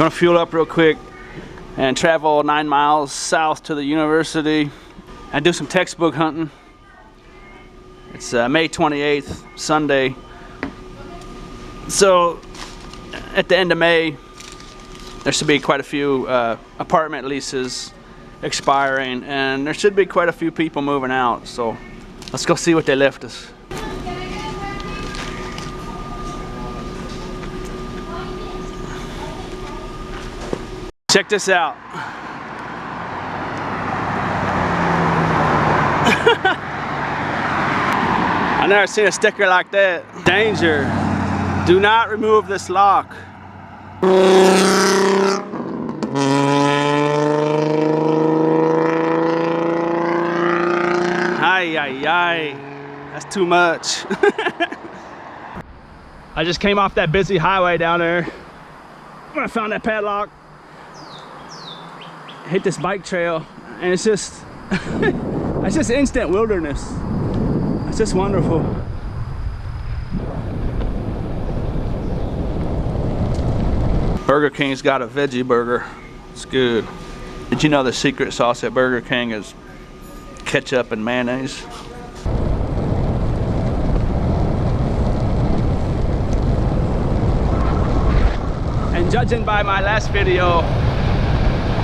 Gonna fuel up real quick and travel 9 miles south to the university and do some textbook hunting. It's May 28th, Sunday. So at the end of May, there should be quite a few apartment leases expiring, and there should be quite a few people moving out. So let's go see what they left us. Check this out. I never seen a sticker like that. Danger. Do not remove this lock. Ay, ay, ay. That's too much. I just came off that busy highway down there when I found that padlock. Hit this bike trail, and it's just it's just instant wilderness. It's just wonderful. Burger King's got a veggie burger. It's good. Did you know the secret sauce at Burger King is ketchup and mayonnaise? And judging by my last video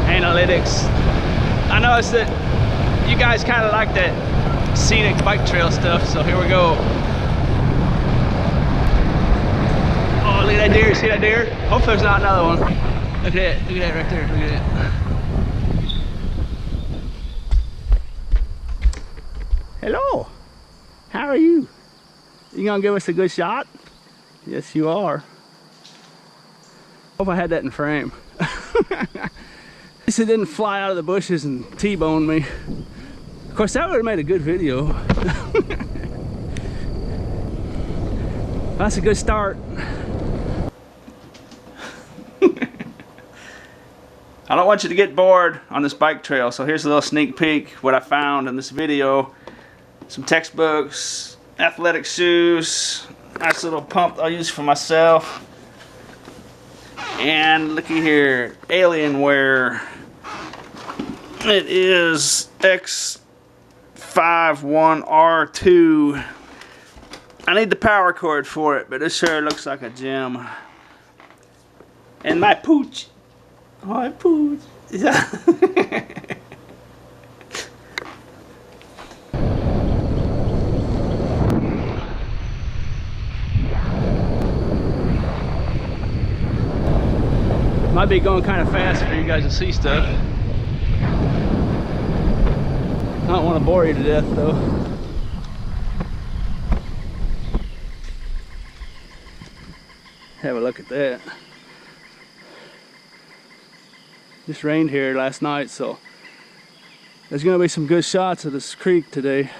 analytics, I noticed that you guys kind of like that scenic bike trail stuff, so here we go. Oh, look at that deer. See that deer? Hopefully there's not another one. Look at that. Look at that right there. Look at that. Hello. How are you? You gonna give us a good shot? Yes, you are. Hope I had that in frame. At least it didn't fly out of the bushes and T-bone me. Of course, that would have made a good video. That's a good start. I don't want you to get bored on this bike trail, so here's a little sneak peek what I found in this video. Some textbooks, athletic shoes, nice little pump I'll use for myself. And looky here, Alienware. It is X51R2. I need the power cord for it, but it sure looks like a gem. And my pooch. Oh, my pooch. Yeah. Might be going kind of fast for you guys to see stuff. I don't want to bore you to death though. Have a look at that. Just rained here last night, so there's gonna be some good shots of this creek today.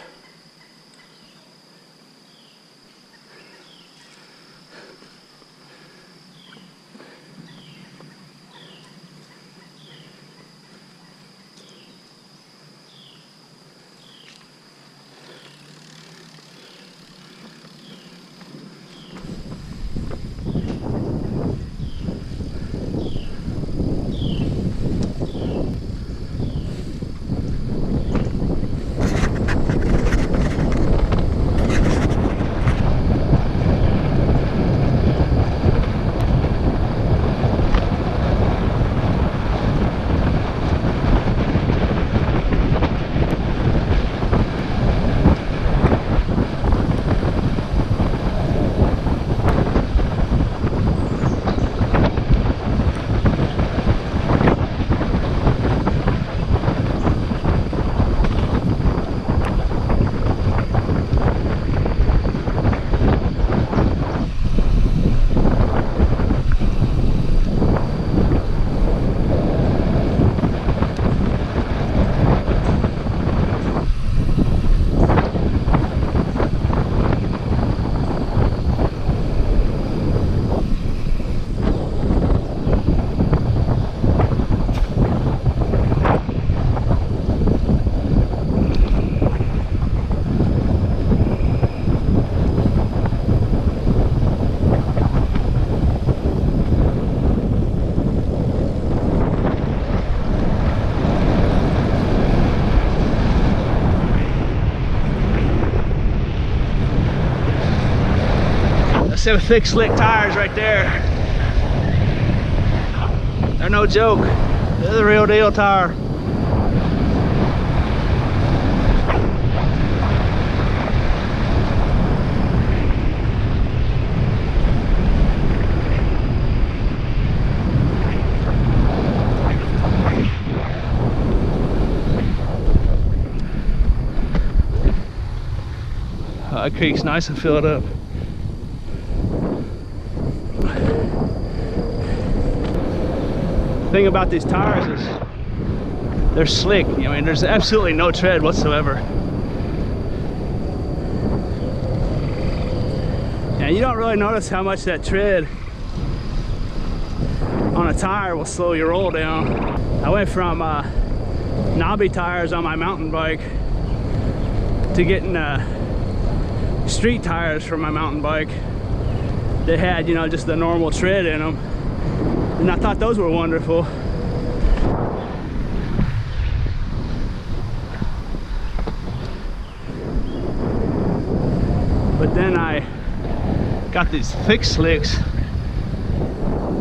Them thick, slick tires right there. They're no joke. They're the real deal tire. That creek's nice and filled up. The thing about these tires is they're slick. I mean, there's absolutely no tread whatsoever. And you don't really notice how much that tread on a tire will slow your roll down. I went from knobby tires on my mountain bike to getting street tires for my mountain bike. They had, you know, just the normal tread in them, and I thought those were wonderful. But then I got these thick slicks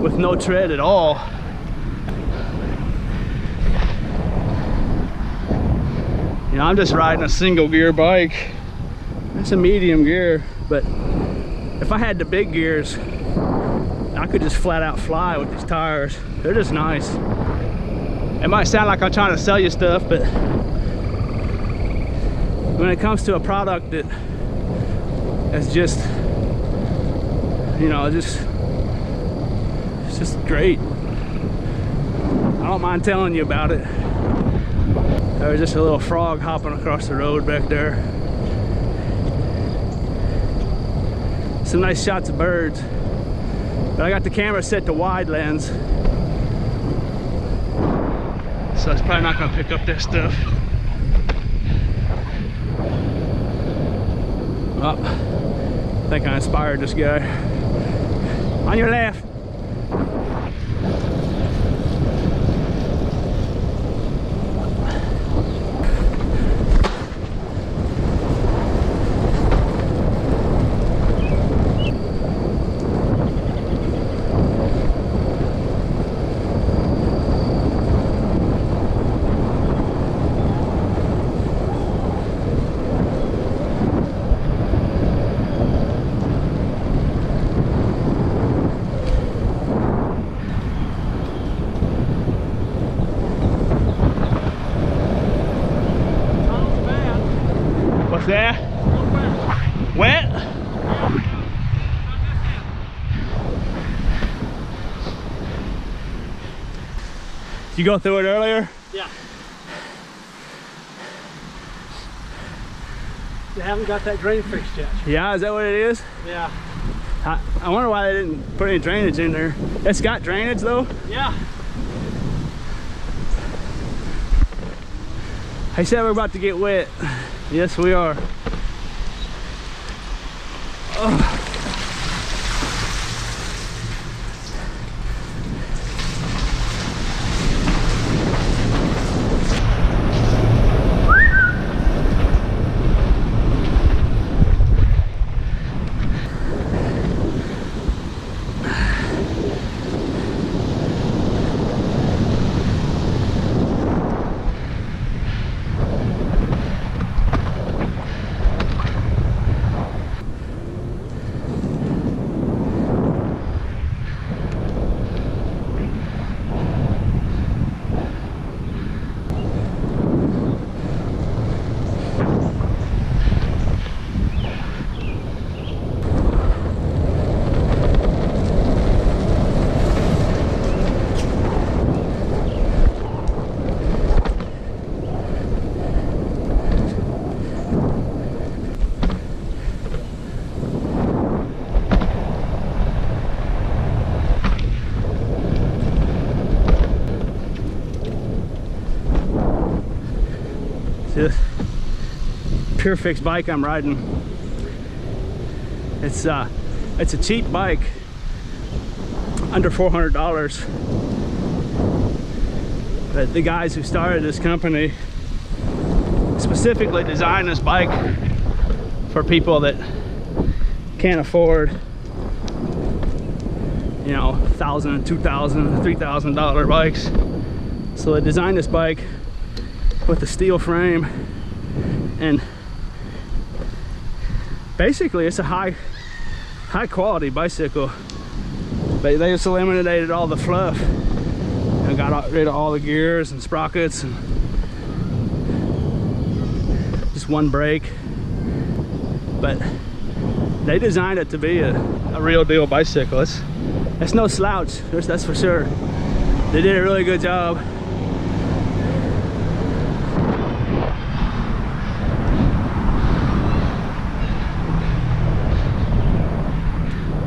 with no tread at all. You know, I'm just riding a single gear bike. It's a medium gear, but if I had the big gears, I could just flat out fly with these tires. They're just nice. It might sound like I'm trying to sell you stuff, but when it comes to a product that is just, you know, it's just great. I don't mind telling you about it. There was just a little frog hopping across the road back there. Some nice shots of birds, but I got the camera set to wide lens, so it's probably not going to pick up that stuff. Oh, I think I inspired this guy. On your left. There? Wet? Did you go through it earlier? Yeah. They haven't got that drain fixed yet. Yeah, is that what it is? Yeah. I wonder why they didn't put any drainage in there. It's got drainage though? Yeah. They said we're about to get wet. Yes, we are. Oh. This Pure Fix bike I'm riding, it's a cheap bike, under $400, but the guys who started this company specifically designed this bike for people that can't afford you know, $1,000, $2,000, $3,000 bikes. So they designed this bike with a steel frame, and basically it's a high quality bicycle, but they just eliminated all the fluff and got rid of all the gears and sprockets and just one brake. But they designed it to be a real deal bicycle. It's no slouch, that's for sure. They did a really good job.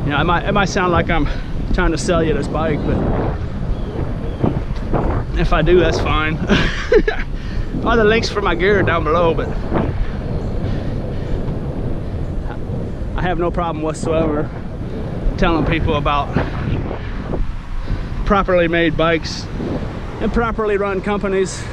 You know, it might sound like I'm trying to sell you this bike, but if I do, that's fine. All the links for my gear are down below, but I have no problem whatsoever telling people about properly made bikes and properly run companies.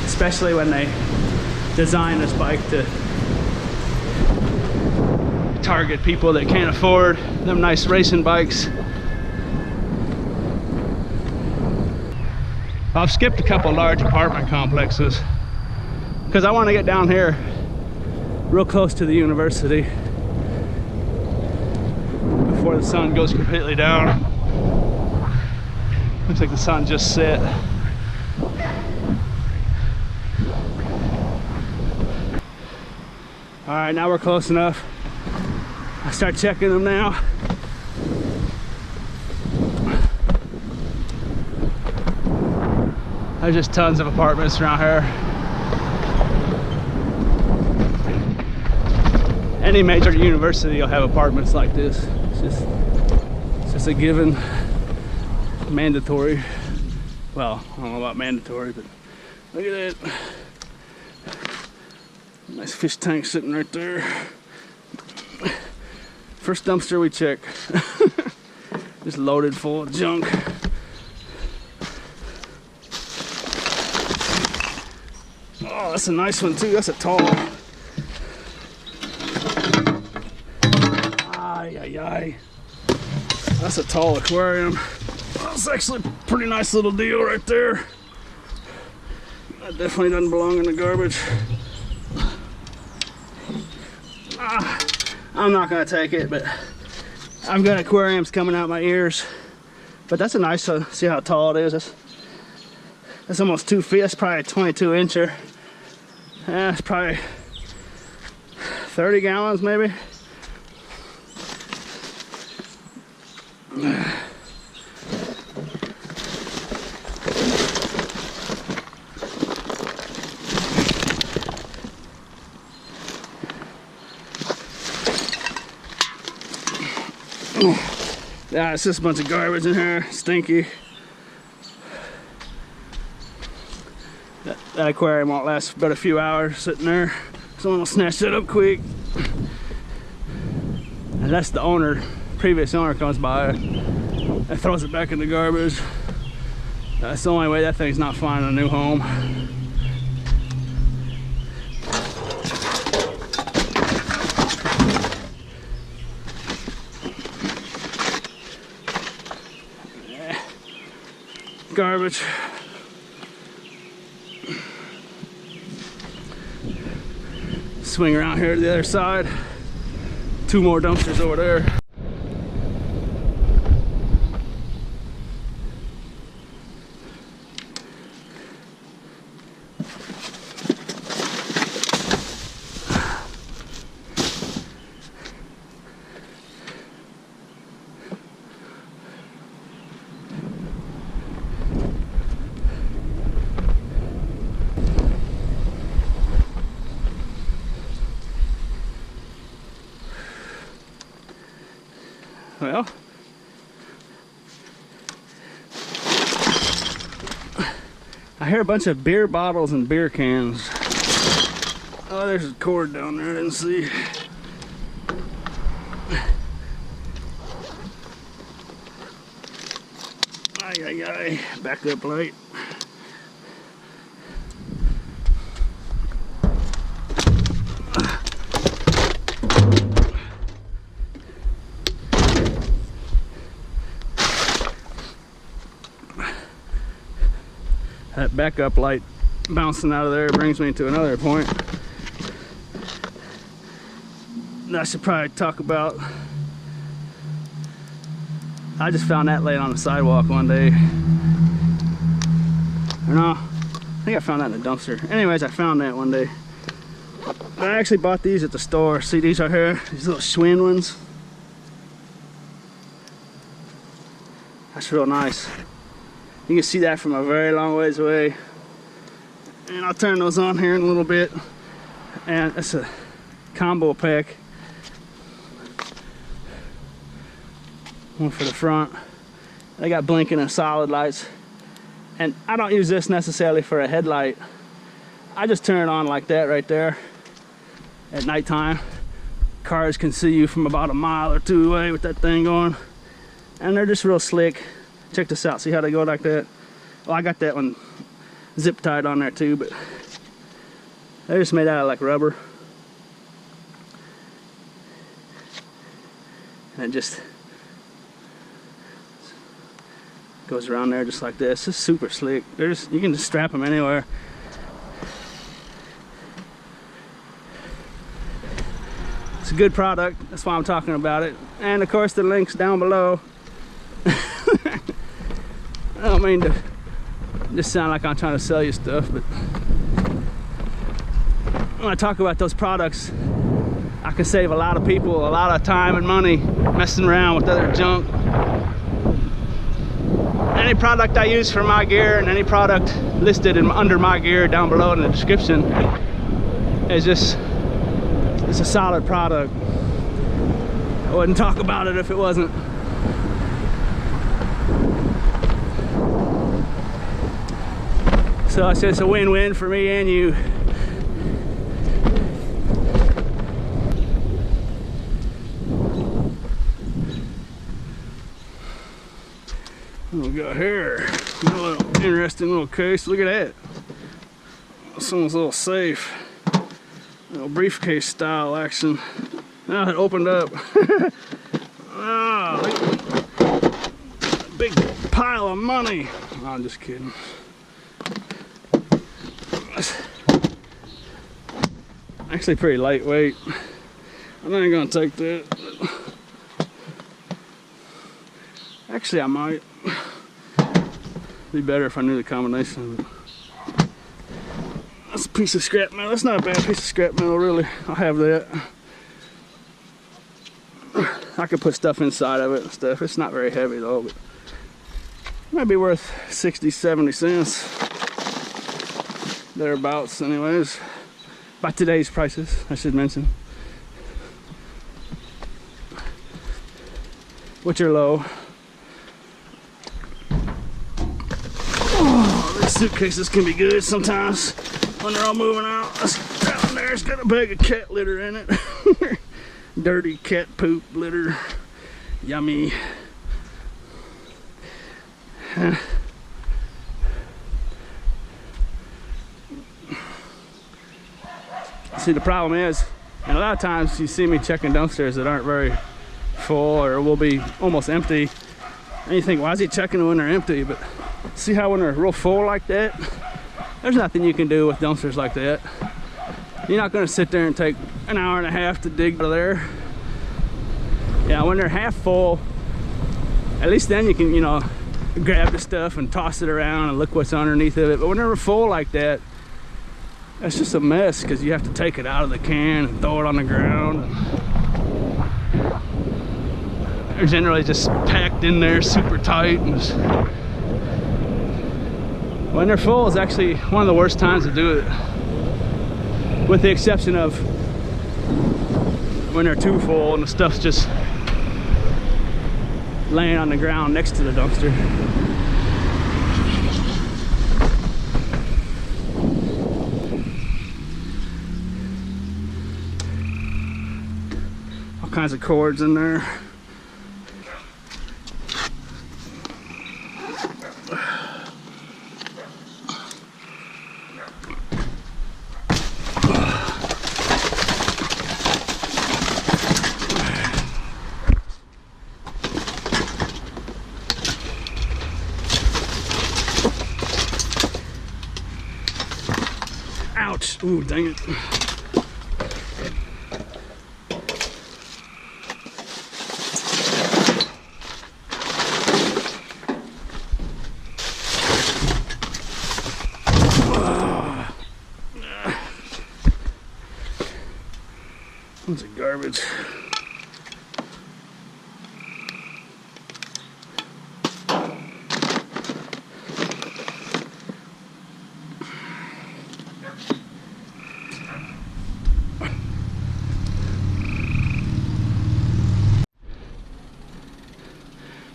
Especially when they design this bike to target people that can't afford them nice racing bikes. I've skipped a couple large apartment complexes because I want to get down here real close to the university before the sun goes completely down. Looks like the sun just set. All right, now we're close enough. I start checking them now. There's just tons of apartments around here. Any major university will have apartments like this. It's just a given, mandatory. Well, I don't know about mandatory, but look at that. Nice fish tank sitting right there. First dumpster we check. Just loaded full of junk. Oh, that's a nice one too. That's a tall. Ay, ay, ay. That's a tall aquarium. That's actually a pretty nice little deal right there. That definitely doesn't belong in the garbage. I'm not gonna take it, but I've got aquariums coming out my ears. But that's a nice one. See how tall it is? That's almost 2 feet. That's probably a 22 incher. Yeah, it's probably 30 gallons maybe. Yeah, it's just a bunch of garbage in here, stinky. That aquarium won't last but a few hours sitting there. Someone will snatch it up quick. And that's the owner, previous owner comes by and throws it back in the garbage. That's the only way that thing's not finding a new home. Garbage. Swing around here to the other side. 2 more dumpsters over there. Well, I hear a bunch of beer bottles and beer cans. Oh, there's a cord down there I didn't see. Ay, Ay, ay, ay. Backup light. That backup light bouncing out of there brings me to another point that I should probably talk about. I just found that laying on the sidewalk one day. Or no, I think I found that in a dumpster. Anyways, I found that one day. I actually bought these at the store. See these right here? These little Schwinn ones. That's real nice. You can see that from a very long ways away. And I'll turn those on here in a little bit. And it's a combo pack. One for the front. They got blinking and solid lights. And I don't use this necessarily for a headlight. I just turn it on like that right there at nighttime. Cars can see you from about a mile or two away with that thing going. And they're just real slick. Check this out, see how they go like that? Well, I got that one zip tied on there too, but they're just made out of like rubber. And it just goes around there just like this. It's super slick. You can just strap them anywhere. It's a good product, that's why I'm talking about it. And of course the link's down below. I don't mean to just sound like I'm trying to sell you stuff, but when I talk about those products, I can save a lot of people a lot of time and money messing around with other junk. Any product I use for my gear and any product listed under my gear down below in the description is just, it's a solid product. I wouldn't talk about it if it wasn't. So it's just a win-win for me and you. What we got here? A little interesting little case. Look at that. Someone's little safe. Little briefcase style action. Now it opened up. Oh, big pile of money. Oh, I'm just kidding. Actually pretty lightweight. I ain't gonna take that. Actually, I might. Be better if I knew the combination. That's a piece of scrap metal. That's not a bad piece of scrap metal, really. I'll have that. I could put stuff inside of it and stuff. It's not very heavy though, but it might be worth 60, 70 cents. Thereabouts, anyways. By today's prices, I should mention. Which are low. Oh, these suitcases can be good sometimes when they're all moving out. Down there, it's got a bag of cat litter in it. Dirty cat poop litter. Yummy. See, the problem is, and a lot of times you see me checking dumpsters that aren't very full or will be almost empty, and you think, why is he checking when they're empty? But see how when they're real full like that, there's nothing you can do with dumpsters like that. You're not going to sit there and take an hour and a half to dig out of there. Yeah, when they're half full, at least then you can, you know, grab the stuff and toss it around and look what's underneath of it. But when they're full like that, it's just a mess because you have to take it out of the can and throw it on the ground. They're generally just packed in there super tight. And just... when they're full is actually one of the worst times to do it. With the exception of when they're too full and the stuff's just laying on the ground next to the dumpster. All kinds of cords in there. Ooh, dang it. That's a garbage.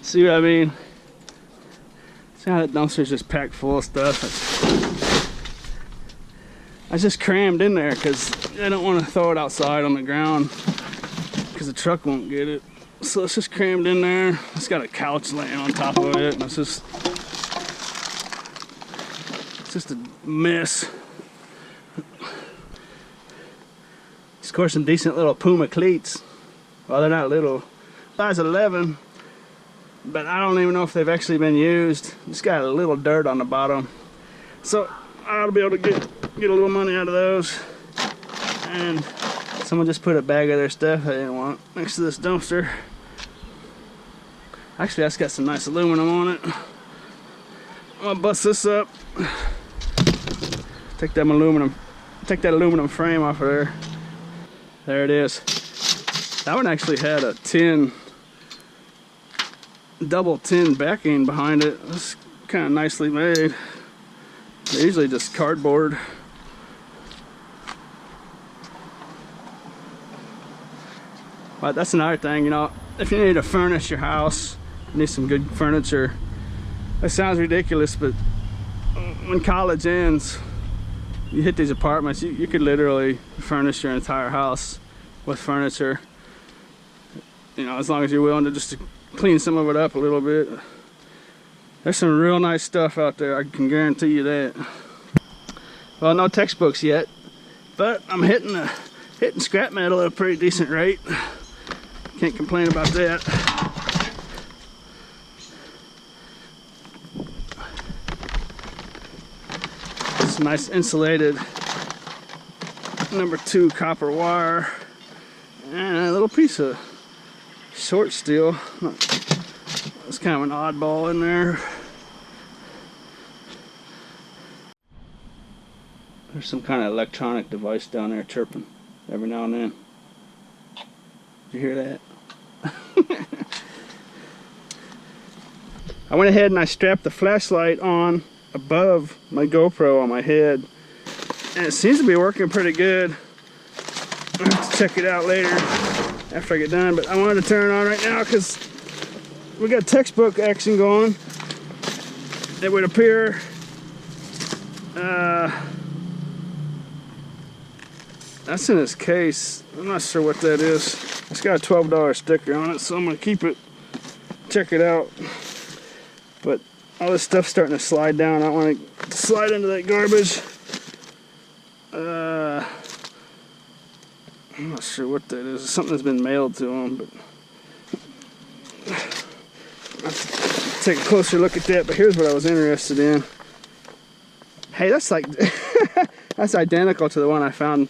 See what I mean? See how that dumpster's just packed full of stuff? I just crammed in there because I don't want to throw it outside on the ground because the truck won't get it. So it's just crammed in there. It's got a couch laying on top of it. And it's just a mess. Of course, some decent little Puma cleats. Well, they're not little. Size 11. But I don't even know if they've actually been used. It's got a little dirt on the bottom. So I ought to be able to get a little money out of those. And someone just put a bag of their stuff they didn't want next to this dumpster. Actually, that's got some nice aluminum on it. I'm gonna bust this up. Take that aluminum frame off of there. There it is. That one actually had a double tin backing behind it. It's kind of nicely made. They're usually just cardboard. But that's another thing, you know, if you need to furnish your house, you need some good furniture. That sounds ridiculous, but when college ends, you hit these apartments, you could literally furnish your entire house with furniture. You know, as long as you're willing to just clean some of it up a little bit. There's some real nice stuff out there, I can guarantee you that. Well, no textbooks yet, but I'm hitting scrap metal at a pretty decent rate. Can't complain about that. Some nice insulated #2 copper wire and a little piece of short steel. It's kind of an oddball in there. There's some kind of electronic device down there chirping every now and then. Did you hear that? I went ahead and I strapped the flashlight on above my GoPro on my head, and it seems to be working pretty good. I'll have to check it out later after I get done, but I wanted to turn it on right now because we got textbook action going. It would appear that's in its case. I'm not sure what that is. It's got a $12 sticker on it, so I'm gonna keep it, check it out. But all this stuff's starting to slide down. I don't want to slide into that garbage. I'm not sure what that is. It's something that's been mailed to them, but I'll take a closer look at that. But here's what I was interested in. Hey, that's like that's identical to the one I found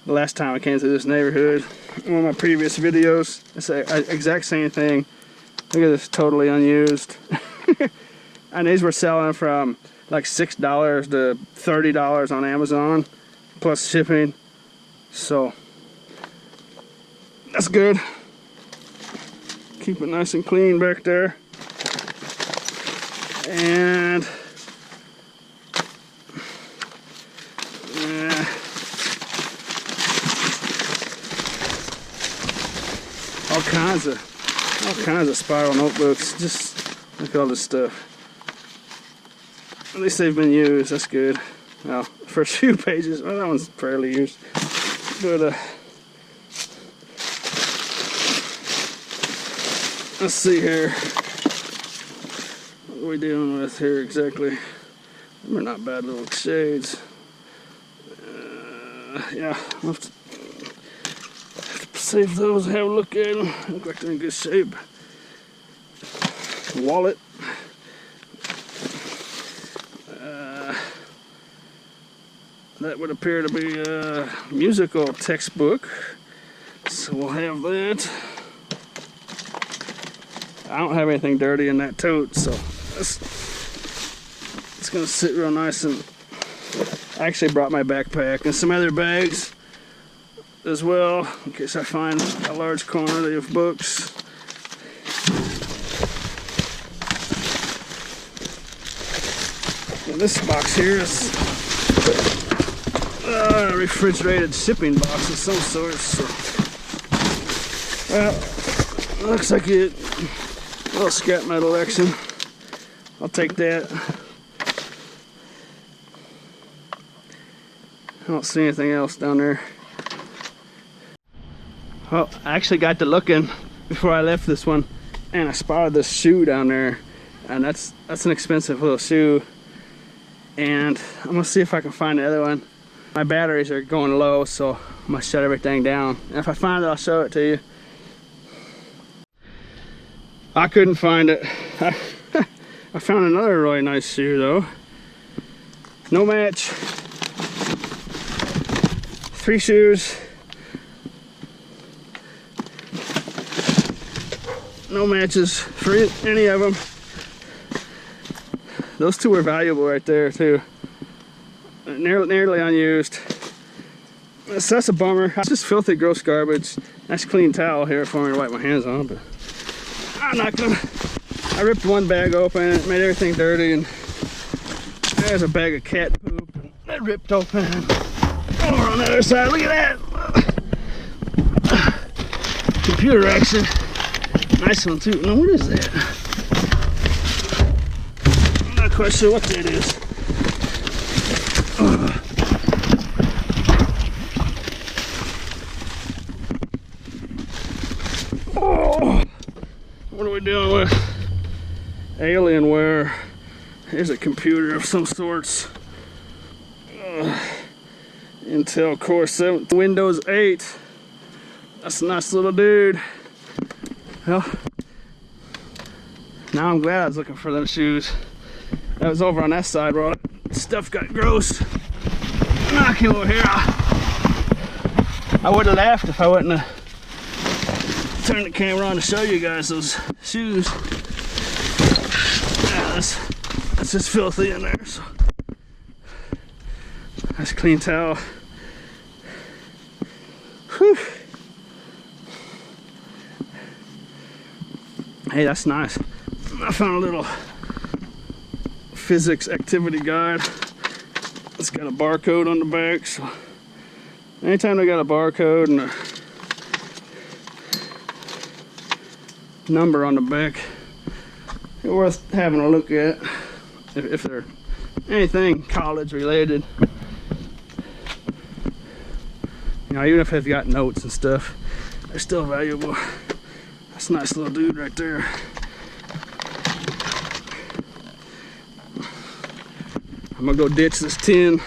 the last time I came to this neighborhood. One of my previous videos. It's the exact same thing. Look at this, totally unused. And these were selling from like $6 to $30 on Amazon, plus shipping. So that's good. Keep it nice and clean back there. And all kinds of spiral notebooks. Just look at all this stuff. At least they've been used. That's good. Well, first few pages. Well, that one's fairly used. But let's see here. What are we dealing with here exactly? They're not bad little shades. Yeah, I'll have to save those and have a look at them. Look like they're in good shape. Wallet. That would appear to be a musical textbook. So we'll have that. I don't have anything dirty in that tote, so it's gonna sit real nice. And I actually brought my backpack and some other bags as well, in case I find a large quantity of books. And this box here is a refrigerated shipping box of some sort. So, well, looks like it. A little scrap metal action. I'll take that. I don't see anything else down there. Well, I actually got to looking before I left this one, and I spotted this shoe down there, and that's an expensive little shoe. And I'm gonna see if I can find the other one. My batteries are going low, so I'm gonna shut everything down. And if I find it, I'll show it to you. I couldn't find it. I found another really nice shoe though. No match. 3 shoes. No matches for any of them. Those 2 are valuable right there too. Nearly unused. So that's a bummer. It's just filthy, gross garbage. Nice clean towel here for me to wipe my hands on, but I'm not gonna. I ripped one bag open and it made everything dirty, and there's a bag of cat poop that ripped open. Over on the other side, look at that! Computer action. Nice one too. Now what is that? I'm not quite sure what that is. Oh, what are we dealing with? Alienware. Here's a computer of some sorts. Intel Core 7, Windows 8. That's a nice little dude. Well, now I'm glad I was looking for them shoes. That was over on that side where all that stuff got gross. Now I came over here. I would have laughed if I wouldn't have turned the camera on to show you guys those shoes. Yeah, that's just filthy in there. So. Nice clean towel. Whew. Hey, that's nice. I found a little physics activity guide. It's got a barcode on the back, so anytime they got a barcode and a number on the back, it's worth having a look at if they're anything college related. You know, even if they've got notes and stuff, they're still valuable. That's a nice little dude right there. I'm gonna go ditch this tin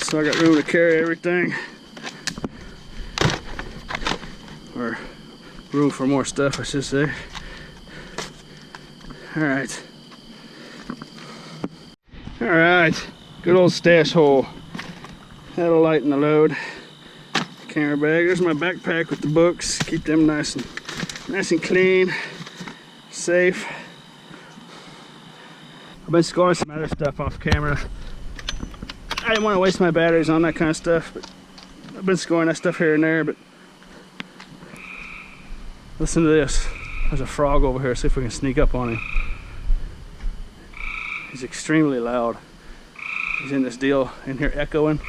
so I got room to carry everything, or room for more stuff I should say. Alright, good old stash hole. That'll lighten the load. Camera bag. There's my backpack with the books. Keep them nice and clean, safe. I've been scoring some other stuff off camera. I didn't want to waste my batteries on that kind of stuff, but I've been scoring that stuff here and there. But listen to this. There's a frog over here. See if we can sneak up on him. He's extremely loud. He's in this deal in here echoing.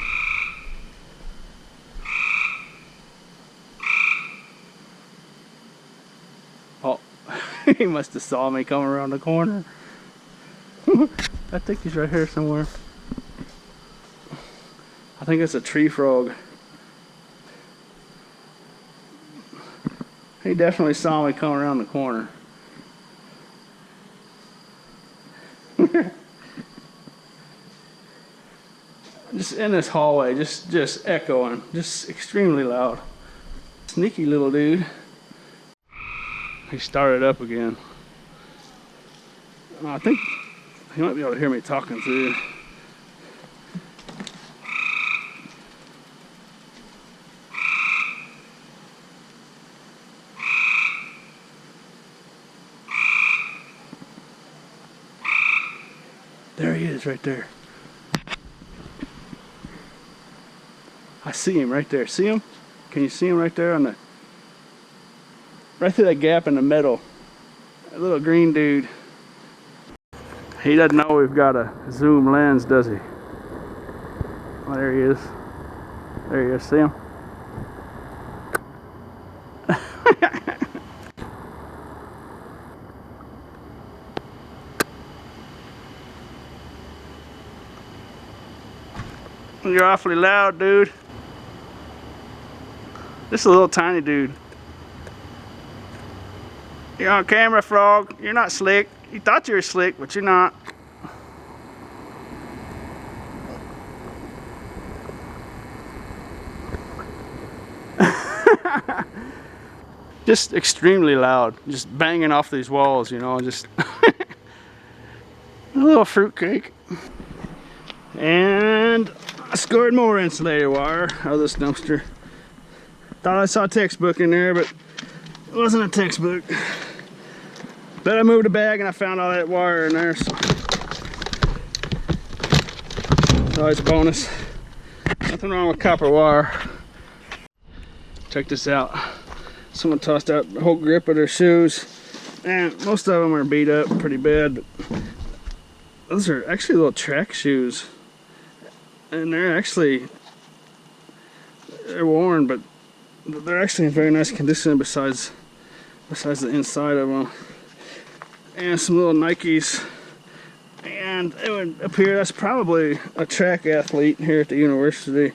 Oh, he must have saw me coming around the corner. I think he's right here somewhere. I think it's a tree frog. He definitely saw me coming around the corner. Just in this hallway, just echoing, just extremely loud. Sneaky little dude. He started up again. I think he might be able to hear me talking through. There he is right there. I see him right there. See him? Can you see him right there on the... right through that gap in the middle. That little green dude. He doesn't know we've got a zoom lens, does he? Oh, there he is. There he is. See him? You're awfully loud, dude. This is a little tiny dude. You're on camera, frog. You're not slick. You thought you were slick, but you're not. Just extremely loud. Just banging off these walls, you know, just a little fruitcake. And I scored more insulator wire out of this dumpster. Thought I saw a textbook in there, but it wasn't a textbook. But I moved a bag and I found all that wire in there, so it's always a bonus. Nothing wrong with copper wire. Check this out. Someone tossed out the whole grip of their shoes, and most of them are beat up pretty bad, but those are actually little track shoes, and they're worn, but they're actually in very nice condition besides the inside of them. And some little Nikes, and it would appear that's probably a track athlete here at the university.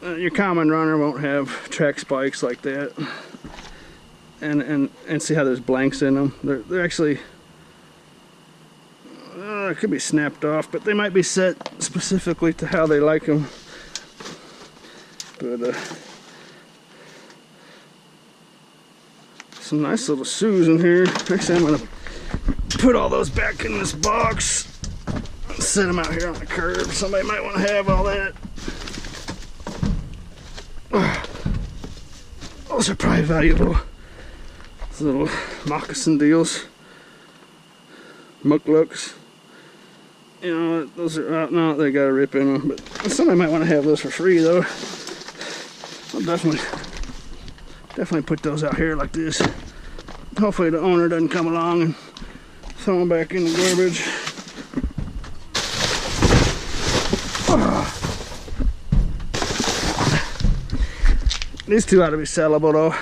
Your common runner won't have track spikes like that, and see how there's blanks in them. They're actually it could be snapped off, but they might be set specifically to how they like them. But some nice little shoes in here. Actually, I'm gonna put all those back in this box, set them out here on the curb. Somebody might want to have all that. Those are probably valuable. Those little moccasin deals. Mucklucks. You know, those are, no, they got a rip in them, but somebody might want to have those for free though. I'll definitely put those out here like this. Hopefully the owner doesn't come along and throw them back in the garbage. These two ought to be sellable though.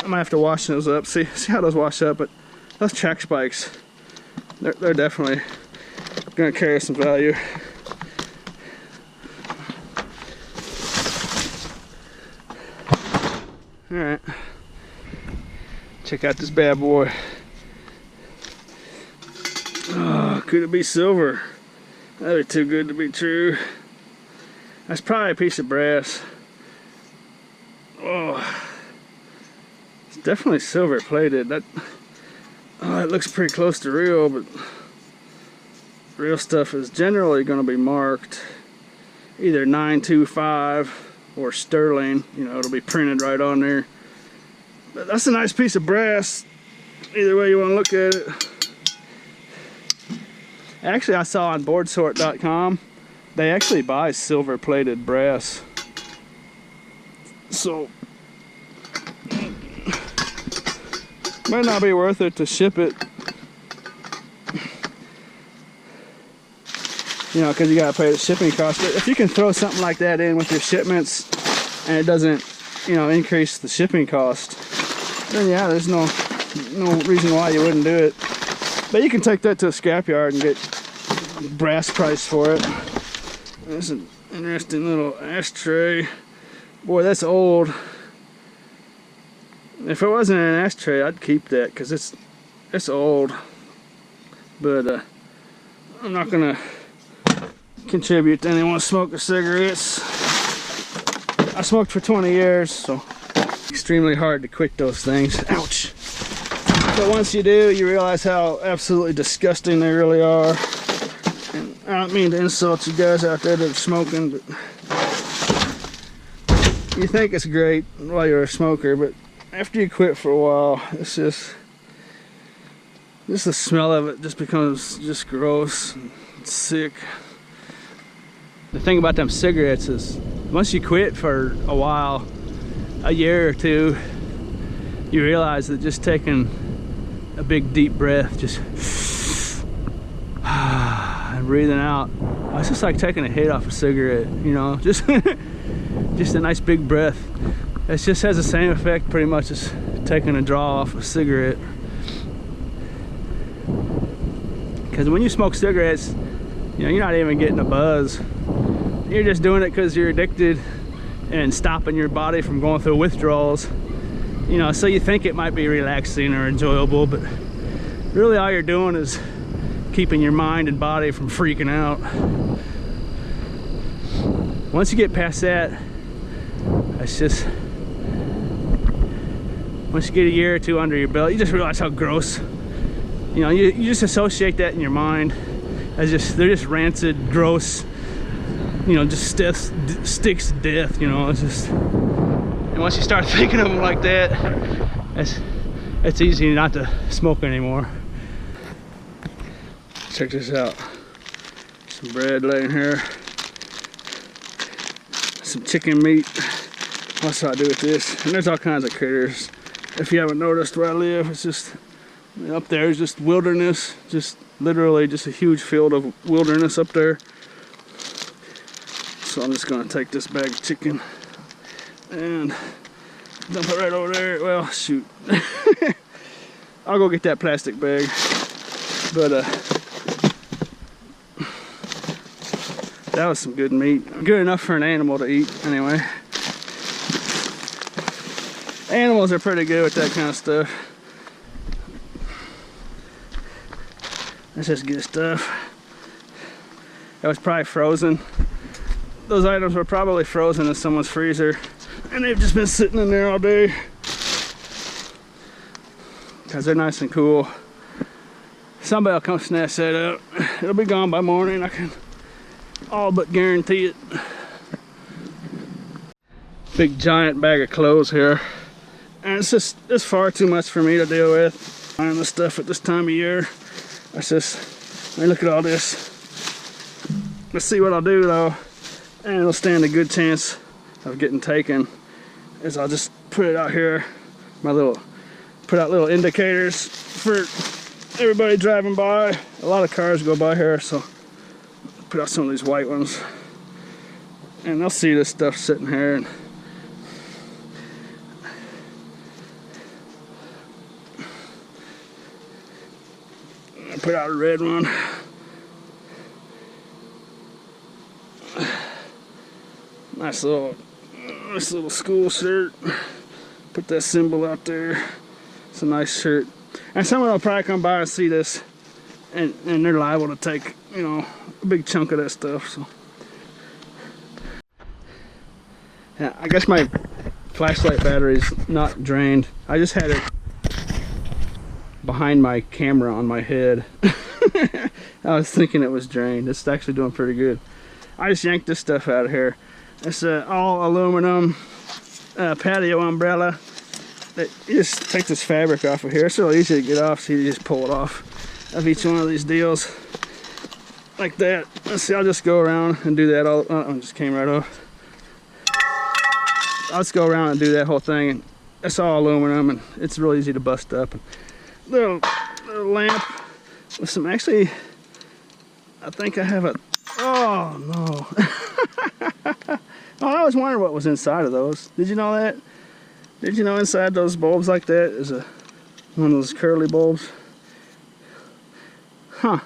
I might have to wash those up. See how those wash up, but those track spikes, they're definitely gonna carry some value. Alright. Check out this bad boy. Oh, could it be silver? That'd be too good to be true. That's probably a piece of brass. Oh, it's definitely silver plated. That it looks pretty close to real, but real stuff is generally going to be marked either 925 or sterling. You know, it'll be printed right on there. But that's a nice piece of brass. Either way you want to look at it. Actually, I saw on boardsort.com they actually buy silver plated brass. So might not be worth it to ship it, you know, because you gotta pay the shipping cost. But if you can throw something like that in with your shipments and it doesn't, you know, increase the shipping cost, then yeah, there's no reason why you wouldn't do it. But you can take that to a scrapyard and get brass price for it. That's an interesting little ashtray. Boy, that's old. If it wasn't an ashtray, I'd keep that because it's old. But I'm not gonna contribute to anyone smoking cigarettes. I smoked for 20 years, so extremely hard to quit those things. Ouch! But once you do, you realize how absolutely disgusting they really are. And I don't mean to insult you guys out there that are smoking, but you think it's great while you're a smoker, but after you quit for a while, it's just, Just the smell of it just becomes just gross and sick. The thing about them cigarettes is once you quit for a while, a year or two, you realize that just taking a big deep breath, just and breathing out, it's just like taking a hit off a cigarette, you know, just just a nice big breath. It just has the same effect pretty much as taking a draw off a cigarette. Because when you smoke cigarettes, you know, you're not even getting a buzz. You're just doing it because you're addicted and stopping your body from going through withdrawals. You know, so you think it might be relaxing or enjoyable, but really all you're doing is keeping your mind and body from freaking out. Once you get past that, it's just, once you get a year or two under your belt, you just realize how gross. You know, you just associate that in your mind as they're just rancid, gross, you know, just sticks to death, you know. It's just, and once you start thinking of them like that, it's easy not to smoke anymore. Check this out. Some bread laying here. Some chicken meat. What's I do with this? And there's all kinds of critters. If you haven't noticed where I live, it's just, up there is just wilderness. Just literally just a huge field of wilderness up there. So I'm just gonna take this bag of chicken and dump it right over there. Well, shoot. I'll go get that plastic bag. But that was some good meat. Good enough for an animal to eat, anyway. Animals are pretty good with that kind of stuff. That's just good stuff. That was probably frozen. Those items were probably frozen in someone's freezer, and they've just been sitting in there all day because they're nice and cool. Somebody will come snatch that up. It'll be gone by morning, I can all but guarantee it. Big giant bag of clothes here, and it's far too much for me to deal with. Buying this stuff at this time of year, that's just, I mean, look at all this. Let's see what I'll do though, and it'll stand a good chance of getting taken, is I'll just put it out here, put out little indicators for everybody driving by. A lot of cars go by here, so put out some of these white ones, and they'll see this stuff sitting here. And I put out a red one. Nice little school shirt. Put that symbol out there. It's a nice shirt. And someone will probably come by and see this, and they're liable to take, you know, a big chunk of that stuff. So yeah, I guess my flashlight battery's not drained. I just had it behind my camera on my head. I was thinking it was drained. It's actually doing pretty good. I just yanked this stuff out of here. It's an all aluminum patio umbrella. You just take this fabric off of here. It's real easy to get off, so you just pull it off of each one of these deals like that. Let's see, I'll just go around and do that all. Oh, it just came right off. I'll just go around and do that whole thing, and it's all aluminum, and it's real easy to bust up. And little lamp with some, actually, I think I have a, oh no. Oh, I always wondered what was inside of those. Did you know that? Did you know inside those bulbs like that is one of those curly bulbs? Huh.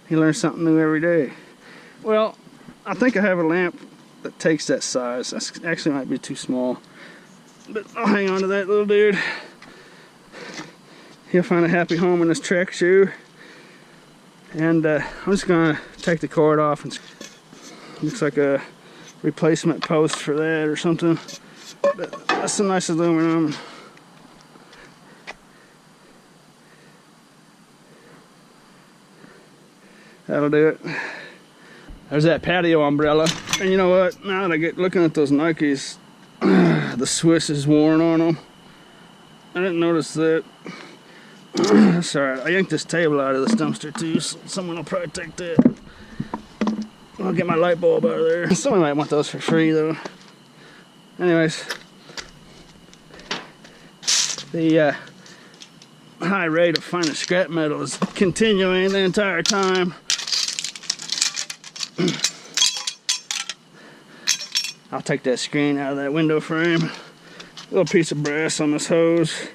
You learn something new every day. Well, I think I have a lamp that takes that size. That's actually might be too small, but I'll hang on to that little dude. He'll find a happy home in this track shoe. And I'm just gonna take the cord off, and looks like a replacement post for that or something. But that's some nice aluminum. That'll do it. There's that patio umbrella. And you know what? Now that I get looking at those Nikes, the Swiss is worn on them. I didn't notice that. That's alright. I yanked this table out of this dumpster too, so someone will probably take that. I'll get my light bulb out of there. Someone might want those for free though. Anyways, the high rate of finding scrap metal is continuing the entire time. I'll take that screen out of that window frame. Little piece of brass on this hose.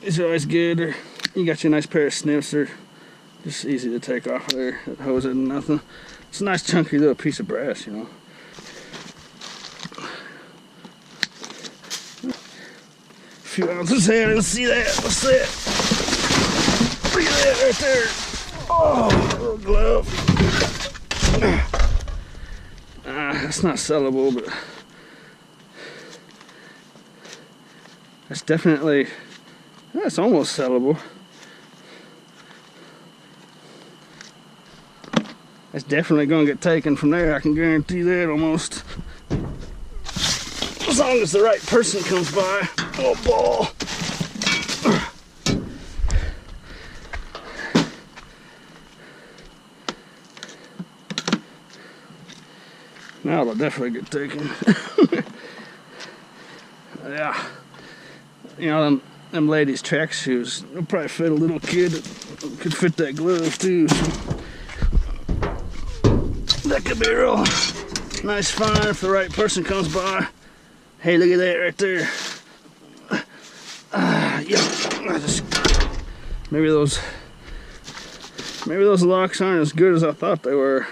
It's always good. You got your nice pair of snips. They're just easy to take off of there. That hose isn't nothing. It's a nice chunky little piece of brass, you know. A few ounces here. Let's see that. What's that? Look at that right there. Oh, little glove. That's not sellable, but that's definitely, that's almost sellable. That's definitely going to get taken from there. I can guarantee that almost. As long as the right person comes by. Oh, ball. Now it'll definitely get taken. Yeah. You know, them ladies' track shoes, they'll probably fit a little kid that could fit that glove too. So that could be a real nice find if the right person comes by. Hey, look at that right there. Yeah. Maybe those locks aren't as good as I thought they were.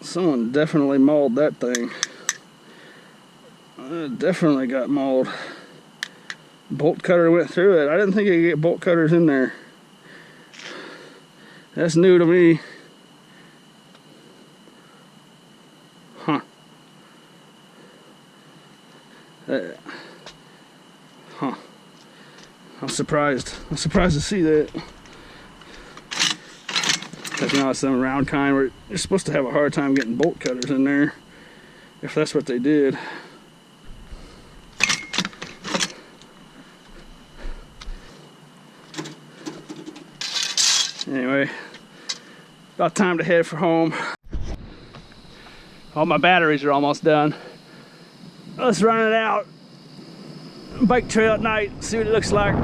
Someone definitely mauled that thing. It definitely got mauled. Bolt cutter went through it. I didn't think you could get bolt cutters in there. That's new to me. Huh. Huh. I'm surprised. I'm surprised to see that. Because, you know, it's some round kind where you're supposed to have a hard time getting bolt cutters in there, if that's what they did. Anyway, about time to head for home. All my batteries are almost done. Let's run it out. Bike trail at night, see what it looks like.